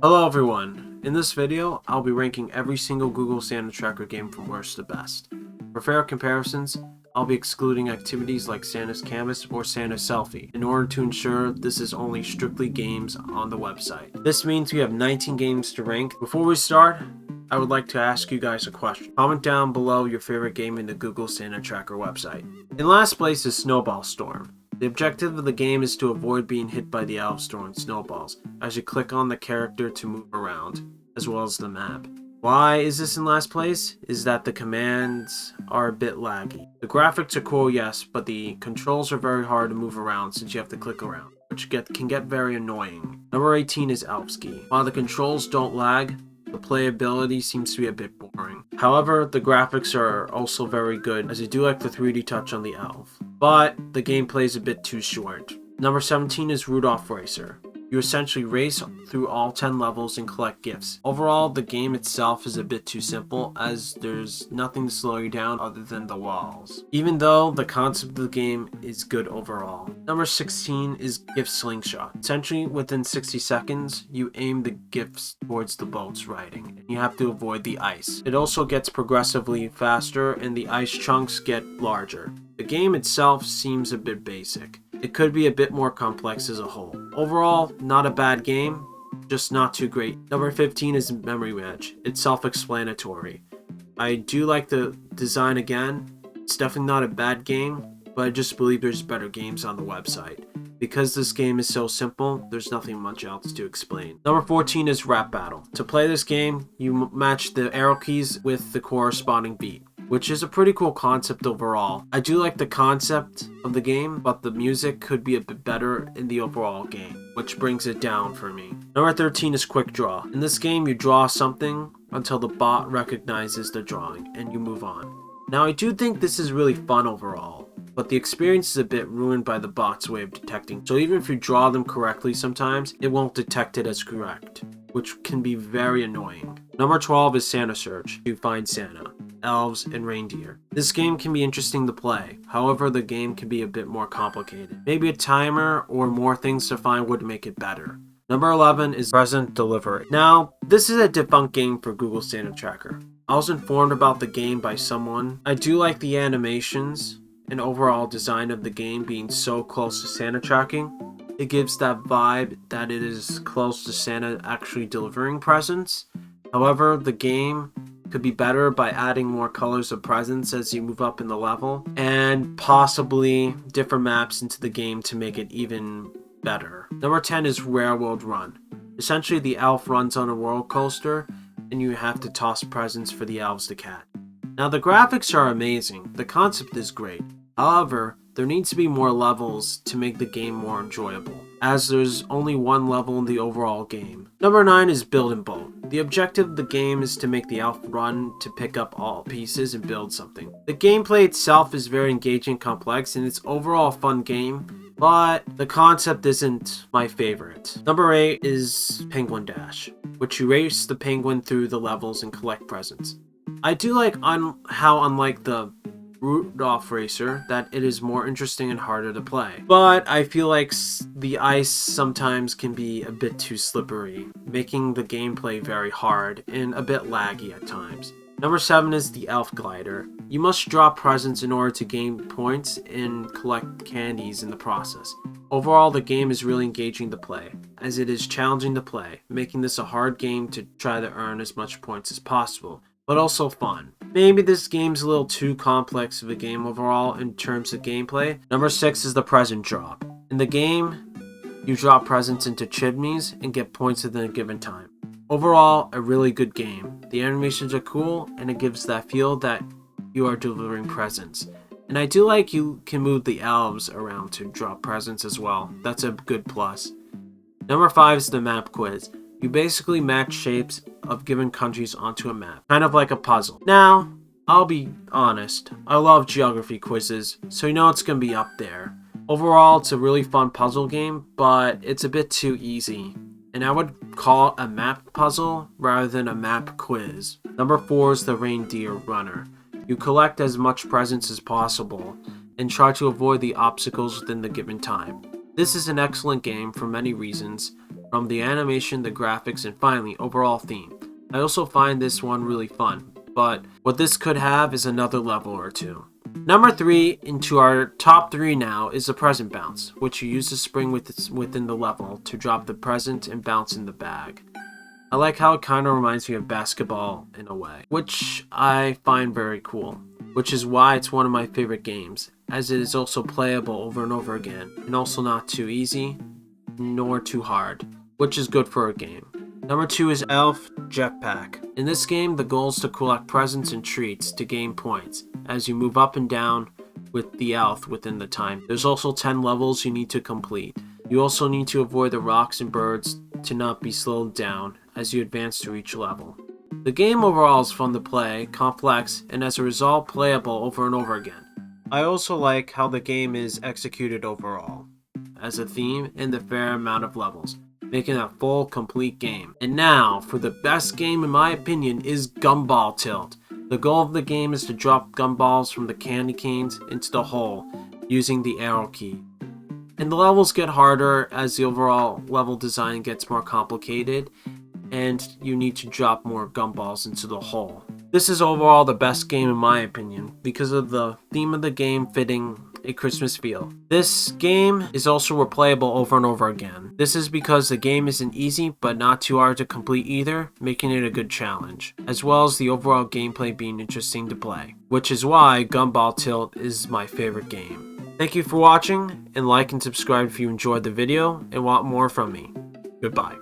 Hello everyone, in this video I'll be ranking every single Google Santa Tracker game from worst to best. For fair comparisons, I'll be excluding activities like Santa's Canvas or Santa's Selfie in order to ensure this is only strictly games on the website. This means we have 19 games to rank. Before we start, I would like to ask you guys a question. Comment down below your favorite game in the Google Santa Tracker website. In last place is Snowball Storm. The objective of the game is to avoid being hit by the elves throwing snowballs as you click on the character to move around, as well as the map. Why is this in last place? Is that the commands are a bit laggy. The graphics are cool, yes, but the controls are very hard to move around since you have to click around, which can get very annoying. Number 18 is Elfski. While the controls don't lag, the playability seems to be a bit boring. However, the graphics are also very good, as I do like the 3D touch on the elf. But the gameplay is a bit too short. Number 17 is Rudolph Racer. You essentially race through all 10 levels and collect gifts. Overall, the game itself is a bit too simple, as there's nothing to slow you down other than the walls, even though the concept of the game is good overall. Number 16 is Gift Slingshot. Essentially, within 60 seconds, you aim the gifts towards the boats riding, and you have to avoid the ice. It also gets progressively faster, and the ice chunks get larger. The game itself seems a bit basic. It could be a bit more complex as a whole. Overall, not a bad game, just not too great. Number 15 is Memory Match. It's self-explanatory. I do like the design again. It's definitely not a bad game, but I just believe there's better games on the website. Because this game is so simple, there's nothing much else to explain. Number 14 is Rap Battle. To play this game, you match the arrow keys with the corresponding beat, which is a pretty cool concept overall. I do like the concept of the game, but the music could be a bit better in the overall game, which brings it down for me. Number 13 is Quick Draw. In this game, you draw something until the bot recognizes the drawing, and you move on. Now, I do think this is really fun overall, but the experience is a bit ruined by the bot's way of detecting. So even if you draw them correctly sometimes, it won't detect it as correct, which can be very annoying. Number 12 is Santa Search. You find Santa, elves, and reindeer. This game can be interesting to play. However, the game can be a bit more complicated. Maybe a timer or more things to find would make it better. Number 11 is Present Delivery. Now, this is a defunct game for Google Santa Tracker. I was informed about the game by someone. I do like the animations and overall design of the game being so close to Santa tracking. It gives that vibe that it is close to Santa actually delivering presents. However, the game could be better by adding more colors of presents as you move up in the level, and possibly different maps into the game to make it even better. Number 10 is Railroad Run. Essentially, the elf runs on a roller coaster, and you have to toss presents for the elves to catch. Now, the graphics are amazing. The concept is great. However, there needs to be more levels to make the game more enjoyable, as there's only one level in the overall game. Number 9 is Build and Boat. The objective of the game is to make the elf run to pick up all pieces and build something. The gameplay itself is very engaging and complex, and it's overall a fun game, but the concept isn't my favorite. Number 8 is Penguin Dash, which you race the penguin through the levels and collect presents. I do like how unlike the Rudolph Racer, that it is more interesting and harder to play. But I feel like the ice sometimes can be a bit too slippery, making the gameplay very hard and a bit laggy at times. Number 7 is the Elf Glider. You must drop presents in order to gain points and collect candies in the process. Overall, the game is really engaging to play, as it is challenging to play, making this a hard game to try to earn as much points as possible, but also fun. Maybe this game's a little too complex of a game overall in terms of gameplay. Number 6 is the Present Drop. In the game, you drop presents into chimneys and get points within a given time. Overall, a really good game. The animations are cool, and it gives that feel that you are delivering presents. And I do like you can move the elves around to drop presents as well. That's a good plus. Number 5 is the Map Quiz. You basically match shapes of given countries onto a map, kind of like a puzzle. Now, I'll be honest, I love geography quizzes, so you know it's going to be up there. Overall, it's a really fun puzzle game, but it's a bit too easy, and I would call it a map puzzle rather than a map quiz. Number 4 is the Reindeer Runner. You collect as much presents as possible and try to avoid the obstacles within the given time. This is an excellent game for many reasons, from the animation, the graphics, and finally, overall theme. I also find this one really fun, but what this could have is another level or two. Number 3 into our top 3 now is the present bounce, which you use the spring within the level to drop the present and bounce in the bag. I like how it kind of reminds me of basketball in a way, which I find very cool, which is why it's one of my favorite games, as it is also playable over and over again, and also not too easy, nor too hard, which is good for a game. Number 2 is Elf Jetpack. In this game, the goal is to collect presents and treats to gain points, as you move up and down with the elf within the time. There's also 10 levels you need to complete. You also need to avoid the rocks and birds to not be slowed down as you advance through each level. The game overall is fun to play, complex, and as a result playable over and over again. I also like how the game is executed overall, as a theme and the fair amount of levels, making a full, complete game. And now, for the best game in my opinion is Gumball Tilt. The goal of the game is to drop gumballs from the candy canes into the hole using the arrow key. And the levels get harder as the overall level design gets more complicated, and you need to drop more gumballs into the hole. This is overall the best game in my opinion because of the theme of the game fitting a Christmas feel. This game is also replayable over and over again. This is because the game isn't easy but not too hard to complete either, making it a good challenge, as well as the overall gameplay being interesting to play, which is why Gumball Tilt is my favorite game. Thank you for watching, and like and subscribe if you enjoyed the video and want more from me. Goodbye.